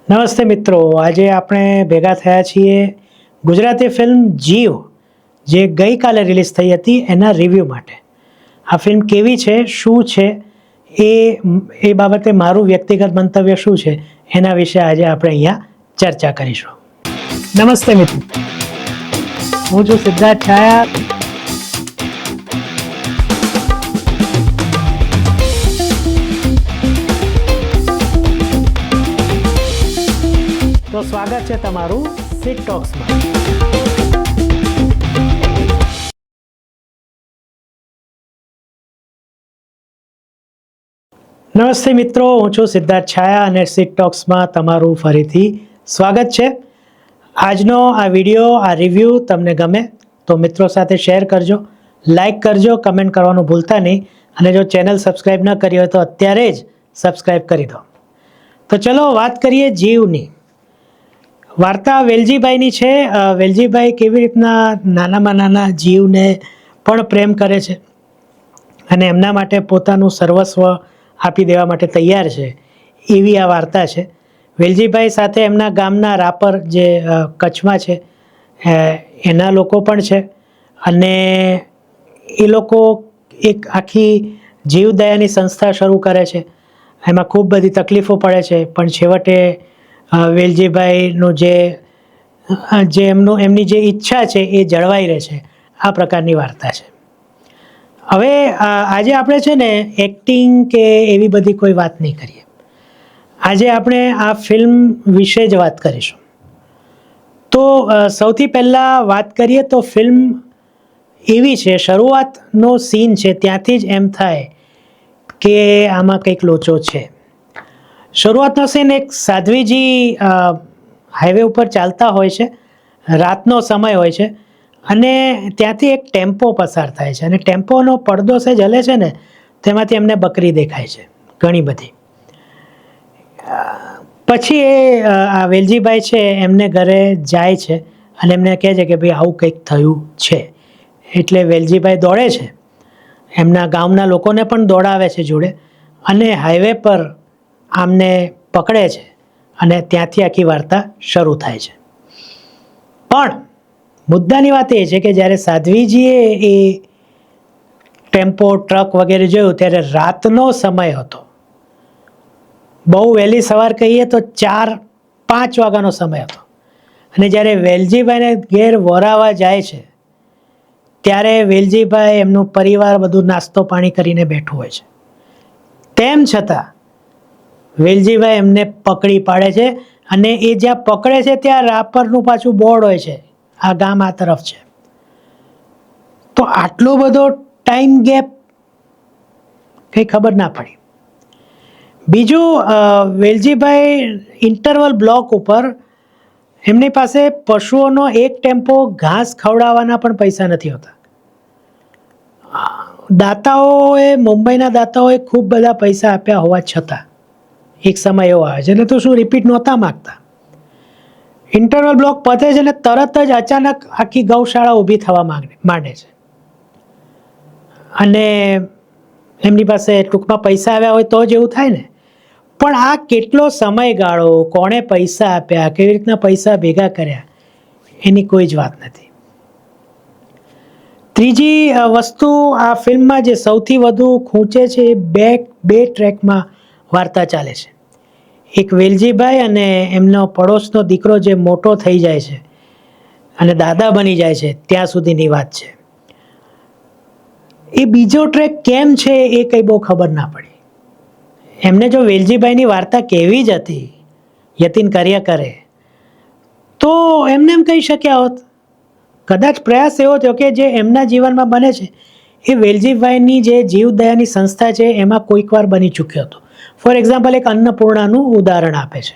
નમસ્તે મિત્રો, આજે આપણે ભેગા થયા છીએ ગુજરાતી ફિલ્મ જીવ જે ગઈકાલે રિલીઝ થઈ હતી એના રિવ્યૂ માટે. આ ફિલ્મ કેવી છે, શું છે, એ બાબતે મારું વ્યક્તિગત મંતવ્ય શું છે એના વિશે આજે આપણે અહીંયા ચર્ચા કરીશું. નમસ્તે મિત્રો, હું છું સિદ્ધાર્થ છાયા. તો સ્વાગત છે તમારું સિટ ટોક્સમાં. નમસ્તે મિત્રો, હું છું સિદ્ધાર્થ છાયા અને સિટ ટોક્સમાં તમારું ફરીથી સ્વાગત છે. આજનો આ વિડીયો, આ રિવ્યૂ તમને ગમે તો મિત્રો સાથે શેર કરજો, લાઈક કરજો, કમેન્ટ કરવાનું ભૂલતા નહીં અને જો ચેનલ સબસ્ક્રાઈબ ન કરી હોય તો અત્યારે જ સબસ્ક્રાઈબ કરી દો. તો ચલો વાત કરીએ જીવની. વાર્તા વેલજીભાઈની છે. વેલજીભાઈ કેવી રીતના નાનામાં નાના જીવને પણ પ્રેમ કરે છે અને એમના માટે પોતાનું સર્વસ્વ આપી દેવા માટે તૈયાર છે, એવી આ વાર્તા છે. વેલજીભાઈ સાથે એમના ગામના રાપર જે કચ્છમાં છે એના લોકો પણ છે અને એ લોકો એક આખી જીવદયાની સંસ્થા શરૂ કરે છે. એમાં ખૂબ બધી તકલીફો પડે છે પણ છેવટે વેલજીભાઈનું એમની જે ઈચ્છા છે એ જળવાઈ રહે છે. આ પ્રકારની વાર્તા છે. હવે આજે આપણે છે ને એક્ટિંગ કે એવી બધી કોઈ વાત નહીં કરીએ. આજે આપણે આ ફિલ્મ વિશે જ વાત કરીશું. તો સૌથી પહેલાં વાત કરીએ તો ફિલ્મ એવી છે, શરૂઆતનો સીન છે ત્યાંથી જ એમ થાય કે આમાં કંઈક લોચો છે. શરૂઆતનો સીન એક સાધ્વીજી હાઈવે ઉપર ચાલતા હોય છે, રાતનો સમય હોય છે અને ત્યાંથી એક ટેમ્પો પસાર થાય છે અને ટેમ્પોનો પડદો સહેજ હલે છે ને તેમાંથી એમને બકરી દેખાય છે ઘણી બધી. પછી આ વેલજીભાઈ છે એમને ઘરે જાય છે અને એમને કહે છે કે ભાઈ આવું કંઈક થયું છે. એટલે વેલજીભાઈ દોડે છે, એમના ગામના લોકોને પણ દોડાવે છે જોડે અને હાઈવે પર આમને પકડે છે અને ત્યાંથી આખી વાર્તા શરૂ થાય છે. પણ મુદ્દાની વાત એ છે કે જ્યારે સાધ્વીજીએ એ ટેમ્પો, ટ્રક વગેરે જોયું ત્યારે રાતનો સમય હતો. બહુ વહેલી સવાર કહીએ તો 4-5 વાગ્યાનો સમય હતો અને જ્યારે વેલજીભાઈને ઘેર વરાવા જાય છે ત્યારે વેલજીભાઈ એમનું પરિવાર બધું નાસ્તો પાણી કરીને બેઠું હોય છે. તેમ છતાં વેલજીભાઈ એમને પકડી પાડે છે અને એ જ્યાં પકડે છે ત્યાં રાપરનું પાછું બોર્ડ હોય છે, આ ગામ આ તરફ છે. તો આટલો બધો ટાઈમ ગેપ કંઈ ખબર ના પડી. બીજું, વેલજીભાઈ ઇન્ટરવલ બ્લોક ઉપર એમની પાસે પશુઓનો એક ટેમ્પો ઘાસ ખવડાવવાના પણ પૈસા નથી હોતા. દાતાઓએ, મુંબઈના દાતાઓએ ખૂબ બધા પૈસા આપ્યા હોવા છતાં એક સમય એવો આવે છે એટલે તો શું રિપીટ નહોતા માગતા. ઇન્ટરવલ બ્લોક પતે છે અને તરત જ અચાનક આખી ગૌશાળા ઊભી થવા માંડે છે અને એમની પાસે ટૂંકમાં પૈસા આવ્યા હોય તો જ એવું થાય ને. પણ આ કેટલો સમયગાળો, કોણે પૈસા આપ્યા, કેવી રીતના પૈસા ભેગા કર્યા, એની કોઈ જ વાત નથી. ત્રીજી વસ્તુ, આ ફિલ્મમાં જે સૌથી વધુ ખૂંચે છે એ બે ટ્રેકમાં વાર્તા ચાલે છે. એક વેલજીભાઈ અને એમનો પડોશનો દીકરો જે મોટો થઈ જાય છે અને દાદા બની જાય છે ત્યાં સુધીની વાત છે. એ બીજો ટ્રેક કેમ છે એ કંઈ બહુ ખબર ના પડી. એમને જો વેલજીભાઈની વાર્તા કેવી જ હતી, યતીન કર્યા કરે, તો એમને એમ કહી શક્યા હોત. કદાચ પ્રયાસ એવો થયો કે જે એમના જીવનમાં બને છે એ વેલજીભાઈની જે જીવદયાની સંસ્થા છે એમાં કોઈક વાર બની ચૂક્યો હતો. ફોર એક્ઝામ્પલ, એક અન્નપૂર્ણાનું ઉદાહરણ આપે છે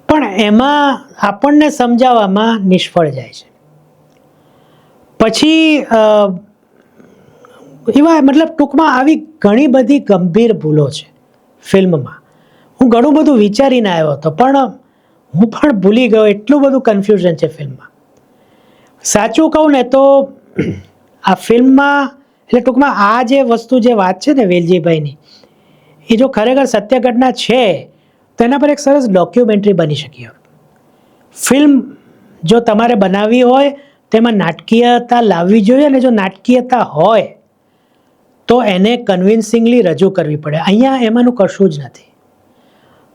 પણ એમાં આપણને સમજાવવામાં નિષ્ફળ જાય છે. પછી એવા ટૂંકમાં આવી ઘણી બધી ગંભીર ભૂલો છે ફિલ્મમાં. હું ઘણું બધું વિચારીને આવ્યો હતો પણ હું પણ ભૂલી ગયો, એટલું બધું કન્ફ્યુઝન છે ફિલ્મમાં. સાચું કહું ને તો આ ફિલ્મમાં એટલે ટૂંકમાં આ જે વસ્તુ, જે વાત છે ને વેલજીભાઈની, એ જો ખરેખર સત્ય ઘટના છે તો એના પર એક સરસ ડોક્યુમેન્ટરી બની શકી હોય. ફિલ્મ જો તમારે બનાવવી હોય તેમાં નાટકીયતા લાવવી જોઈએ, અને જો નાટકીયતા હોય તો એને કન્વિન્સિંગલી રજૂ કરવી પડે. અહીંયા એમાંનું કશું જ નથી.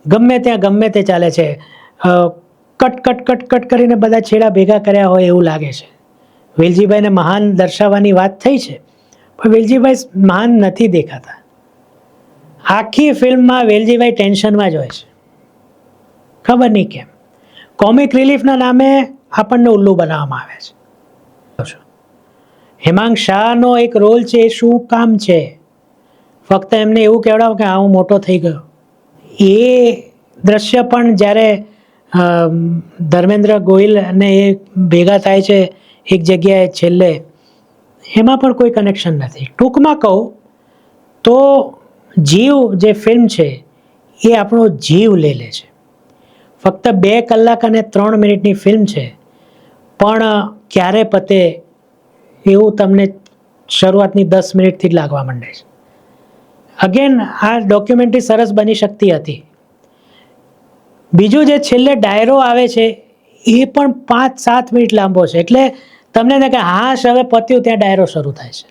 ગમે ત્યાં ગમે તે ચાલે છે. કટ કટ કટ કટ કરીને બધા છેડા ભેગા કર્યા હોય એવું લાગે છે. વેલજીભાઈને મહાન દર્શાવવાની વાત થઈ છે, પણ વેલજીભાઈ મહાન નથી દેખાતા. આખી ફિલ્મમાં વેલજીભાઈ ટેન્શનમાં જ હોય છે, ખબર નહીં કેમ. કોમિક રિલીફના નામે આપણને ઉલ્લુ બનાવવામાં આવે છે. હેમાંગ શાહનો એક રોલ છે, એ શું કામ છે? ફક્ત એમને એવું કહેવડાવો કે હા હું મોટો થઈ ગયો. એ દ્રશ્ય પણ જ્યારે ધર્મેન્દ્ર ગોહિલ અને એ ભેગા થાય છે એક જગ્યાએ છેલ્લે, એમાં પણ કોઈ કનેક્શન નથી. ટૂંકમાં કહું તો જીવ જે ફિલ્મ છે એ આપણો જીવ લે છે. ફક્ત 2 કલાક અને 3 મિનિટની ફિલ્મ છે, પણ ક્યારે પતે એવું તમને શરૂઆતની 10 મિનિટથી જ લાગવા માંડે છે. અગેન આ ડોક્યુમેન્ટરી સરસ બની શકતી હતી. બીજું જે છેલ્લે ડાયરો આવે છે એ પણ 5-7 મિનિટ લાંબો છે, એટલે તમને ને કે હાશ હવે પત્યું ત્યાં ડાયરો શરૂ થાય છે.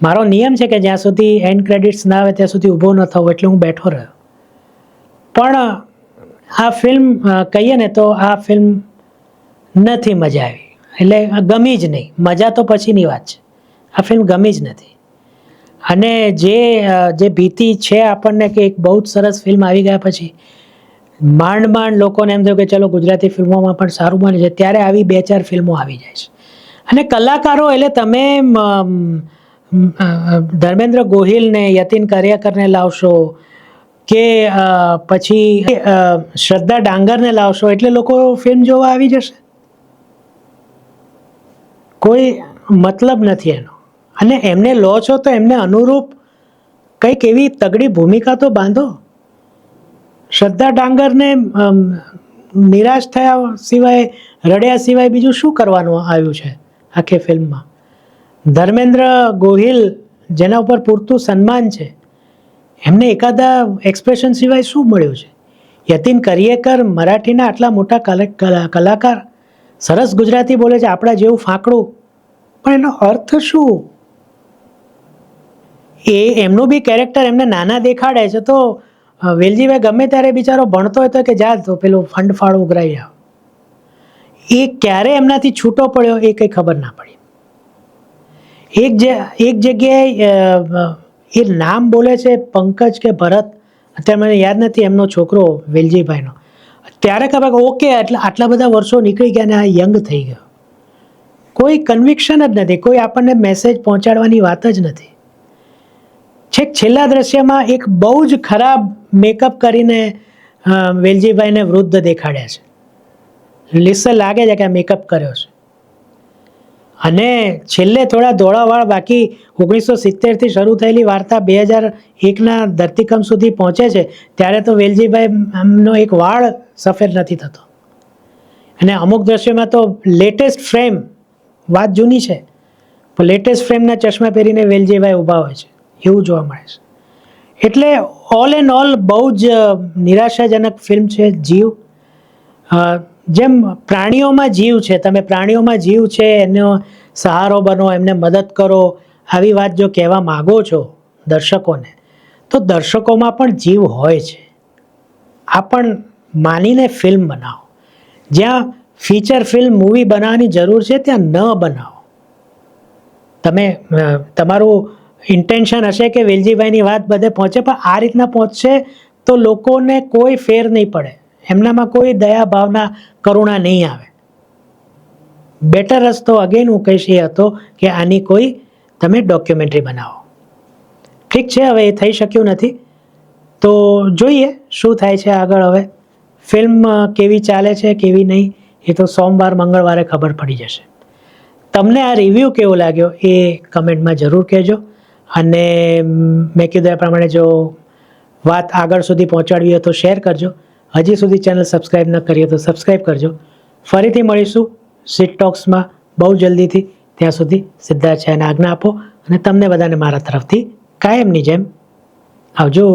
મારો નિયમ છે કે જ્યાં સુધી એન્ડ ક્રેડિટ્સ ના આવે ત્યાં સુધી ઊભો ન થવો, એટલે હું બેઠો રહ્યો. પણ આ ફિલ્મ કહીએ ને તો આ ફિલ્મ નથી મજા આવી, એટલે ગમી જ નહીં. મજા તો પછીની વાત છે, આ ફિલ્મ ગમી જ નથી. અને જે ભીતિ છે આપણને કે એક બહુ જ સરસ ફિલ્મ આવી ગયા પછી માંડ લોકોને એમ થયું કે ચલો ગુજરાતી ફિલ્મોમાં પણ સારું બને છે, ત્યારે આવી 2-4 ફિલ્મો આવી જાય છે. અને કલાકારો એટલે તમે ધર્મેન્દ્ર ગોહિલને, યતિન કરિયેકરને લાવશો કે પછી શ્રદ્ધા ડાંગરને લાવશો એટલે લોકો ફિલ્મ જોવા આવી જશે? કોઈ મતલબ નથી એનો. અને એમને લો છો તો એમને અનુરૂપ કંઈક એવી તગડી ભૂમિકા તો બાંધો. શ્રદ્ધા ડાંગરને નિરાશ થયા સિવાય, રડ્યા સિવાય બીજું શું કરવાનું આવ્યું છે આખી ફિલ્મમાં? ધર્મેન્દ્ર ગોહિલ જેના ઉપર પૂરતું સન્માન છે, એમને એકાદા એક્સપ્રેશન સિવાય શું મળ્યું છે? યતિન કરિયેકર મરાઠીના આટલા મોટા કલાકાર, સરસ ગુજરાતી બોલે છે, આપણા જેવું ફાંકડું, પણ એનો અર્થ શું? એમનું બી કેરેક્ટર એમને નાના દેખાડે છે, તો વેલજીભાઈ ગમે ત્યારે બિચારો ભણતો હોય તો કે જા તો પેલું ફંડ ફાળ ઉઘરાઈ આવ. એ ક્યારે એમનાથી છૂટો પડ્યો એ કંઈ ખબર ના પડી. એક જગ્યાએ એ નામ બોલે છે પંકજ કે ભરત, અત્યારે મને યાદ નથી, એમનો છોકરો વેલજીભાઈનો. ત્યારે ખબર કે ઓકે આટલા બધા વર્ષો નીકળી ગયા ને આ યંગ થઈ ગયો. કોઈ કન્વિક્શન જ નથી, કોઈ આપણને મેસેજ પહોંચાડવાની વાત જ નથી. છેક છેલ્લા દ્રશ્યમાં એક બહુ જ ખરાબ મેકઅપ કરીને વેલજીભાઈને વૃદ્ધ દેખાડ્યા છે. લીસે લાગે છે કે આ મેકઅપ કર્યો છે. અને છેલ્લે થોડા ધોળાવાળ, બાકી 1970થી શરૂ થયેલી વાર્તા 2001ના ધરતીકંપ સુધી પહોંચે છે ત્યારે તો વેલજીભાઈ એમનો એક વાળ સફેદ નથી થતો. અને અમુક દ્રશ્યોમાં તો લેટેસ્ટ ફ્રેમ, વાત જૂની છે પણ લેટેસ્ટ ફ્રેમના ચશ્મા પહેરીને વેલજીભાઈ ઊભા હોય છે એવું જોવા મળે છે. એટલે ઓલ એન્ડ ઓલ બહુ જ નિરાશાજનક ફિલ્મ છે જીવ. જેમ પ્રાણીઓમાં જીવ છે, તમે પ્રાણીઓમાં જીવ છે એનો સહારો બનો, એમને મદદ કરો, આવી વાત જો કહેવા માગો છો દર્શકોને, તો દર્શકોમાં પણ જીવ હોય છે. આ પણ માનીને ફિલ્મ બનાવો. જ્યાં ફીચર ફિલ્મ મૂવી બનાવવાની જરૂર છે ત્યાં ન બનાવો. તમે તમારું ઇન્ટેન્શન હશે કે વેલજીભાઈની વાત બધે પહોંચે, પણ આ રીતના પહોંચશે તો લોકોને કોઈ ફેર નહીં પડે, એમનામાં કોઈ દયા ભાવના કરુણા નહીં આવે. બેટર રસ્તો અગેન હું કહીશ એ હતો કે આની કોઈ તમે ડોક્યુમેન્ટરી બનાવો. ઠીક છે, હવે એ થઈ શક્યું નથી, તો જોઈએ શું થાય છે આગળ. હવે ફિલ્મ કેવી ચાલે છે કેવી નહીં એ તો સોમવાર મંગળવારે ખબર પડી જશે. તમને આ રિવ્યૂ કેવો લાગ્યો એ કમેન્ટમાં જરૂર કહેજો. અને મેં કીધું એ પ્રમાણે જો વાત આગળ સુધી પહોંચાડવી હોય તો શેર કરજો. હજી સુધી ચેનલ સબસ્ક્રાઈબ ન કરી હોય તો સબસ્ક્રાઈબ કરજો. ફરીથી મળીશું સીટ ટોક્સમાં બહુ જલ્દીથી. ત્યાં સુધી સિદ્ધાર્થ છે અને આજ્ઞા આપો, અને તમને બધાને મારા તરફથી કાયમની જેમ આવજો.